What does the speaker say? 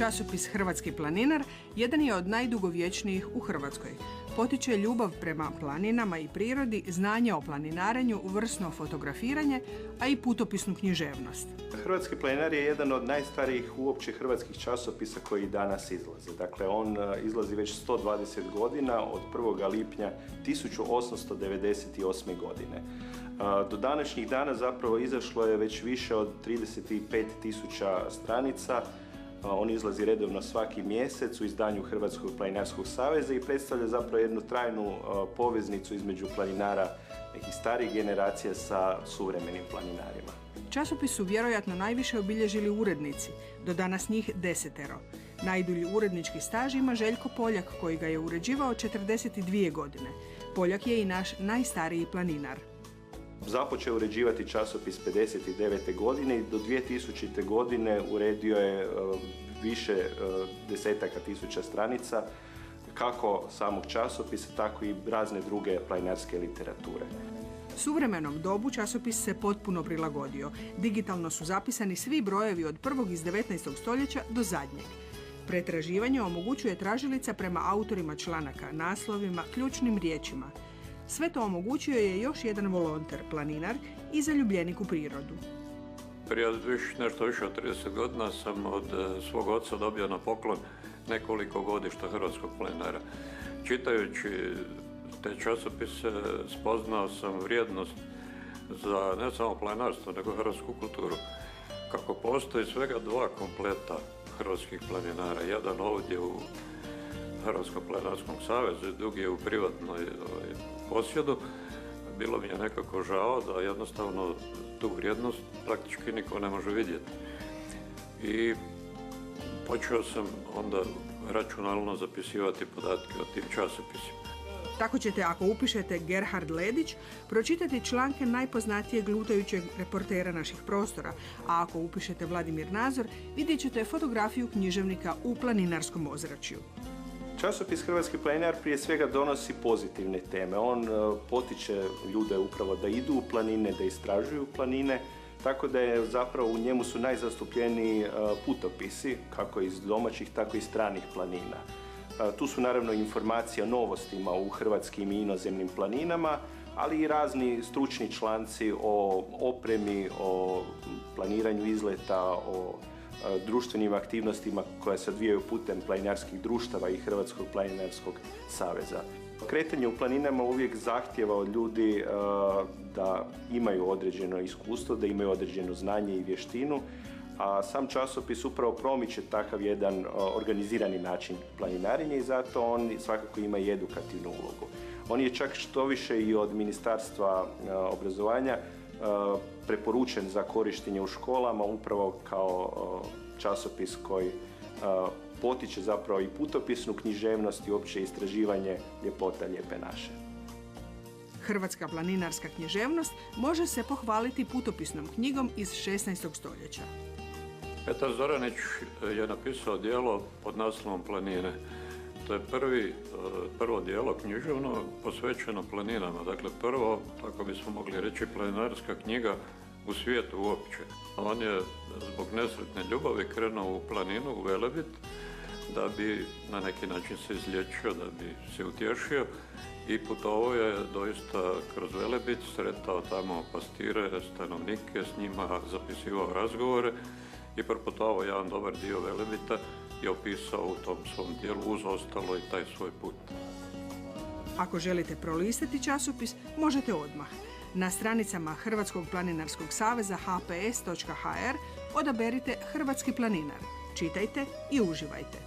Časopis Hrvatski planinar jedan je od najdugovječnijih u Hrvatskoj. Potiče ljubav prema planinama i prirodi, znanje o planinarenju, vrsno fotografiranje, a i putopisnu književnost. Hrvatski planinar je jedan od najstarijih uopće hrvatskih časopisa koji danas izlaze. Dakle, on izlazi već 120 godina od 1. lipnja 1898. godine. Do današnjih dana zapravo izašlo je već više od 35.000 stranica. On izlazi redovno svaki mjesec u izdanju Hrvatskog planinarskog saveza i predstavlja zapravo jednu trajnu poveznicu između planinara nekih starijih generacija sa suvremenim planinarima. Časopis su vjerojatno najviše obilježili urednici, do danas njih 10. Najdulji urednički staž ima Željko Poljak, koji ga je uređivao 42 godine. Poljak je i naš najstariji planinar. Započeo uređivati časopis 59. godine i do 2000. godine uredio je više desetaka tisuća stranica, kako samog časopisa, tako i razne druge planinarske literature. Suvremenom dobu časopis se potpuno prilagodio. Digitalno su zapisani svi brojevi od prvog iz 19. stoljeća do zadnjeg. Pretraživanje omogućuje tražilica prema autorima članaka, naslovima, ključnim riječima. Sve to omogućio je još jedan volonter, planinar i zaljubljenik u prirodu. Prije nešto više od 30 godina sam od svog oca dobio na poklon nekoliko godišta hrvatskog planinara. Čitajući te časopise spoznao sam vrijednost za ne samo planinarstvo, nego hrvatsku kulturu. Kako postoji svega 2 kompleta hrvatskih planinara, jedan ovdje u Hrvatskom planinarskom savezu i drugi je u privatnoj posjedu, bilo mi je nekako žao da jednostavno tu vrijednost praktički niko ne može vidjeti. I počeo sam onda računalno zapisivati podatke o tim časopisima. Tako ćete, ako upišete Gerhard Ledić, pročitati članke najpoznatijeg lutajućeg reportera naših prostora, a ako upišete Vladimir Nazor, vidjet ćete fotografiju književnika u planinarskom ozračju. Časopis Hrvatski planinar prije svega donosi pozitivne teme. On potiče ljude upravo da idu u planine, da istražuju planine, tako da je zapravo u njemu su najzastupljeniji putopisi, kako iz domaćih, tako i stranih planina. Tu su naravno informacije o novostima u hrvatskim i inozemnim planinama, ali i razni stručni članci o opremi, o planiranju izleta, o društvenim aktivnostima koje se odvijaju putem planinarskih društava i Hrvatskog planinarskog saveza. Kretanje u planinama uvijek zahtijeva od ljudi da imaju određeno iskustvo, da imaju određeno znanje i vještinu, a sam časopis upravo promiče takav jedan organizirani način planinarenja i zato on svakako ima i edukativnu ulogu. On je čak štoviše i od Ministarstva obrazovanja preporučen za korištenje u školama upravo kao časopis koji potiče zapravo i putopisnu književnost i uopće istraživanje ljepota Lijepe naše. Hrvatska planinarska književnost može se pohvaliti putopisnom knjigom iz 16. stoljeća. Petar Zoranić je napisao djelo pod naslovom Planine. To je prvo djelo književno posvećeno planinama. Dakle, prvo, tako bismo mogli reći, planinarska knjiga u svijetu uopće. On je zbog nesretne ljubavi krenuo u planinu, u Velebit, da bi na neki način se izliječio, da bi se utješio i putovao je doista kroz Velebit, sretao tamo pastire, stanovnike, s njima zapisivao razgovore i proputovao jedan dobar dio Velebita i opisao u tom svom dijelu uz ostalo i taj svoj put. Ako želite prolistati časopis, možete odmah. Na stranicama Hrvatskog planinarskog saveza hps.hr odaberite Hrvatski planinar. Čitajte i uživajte.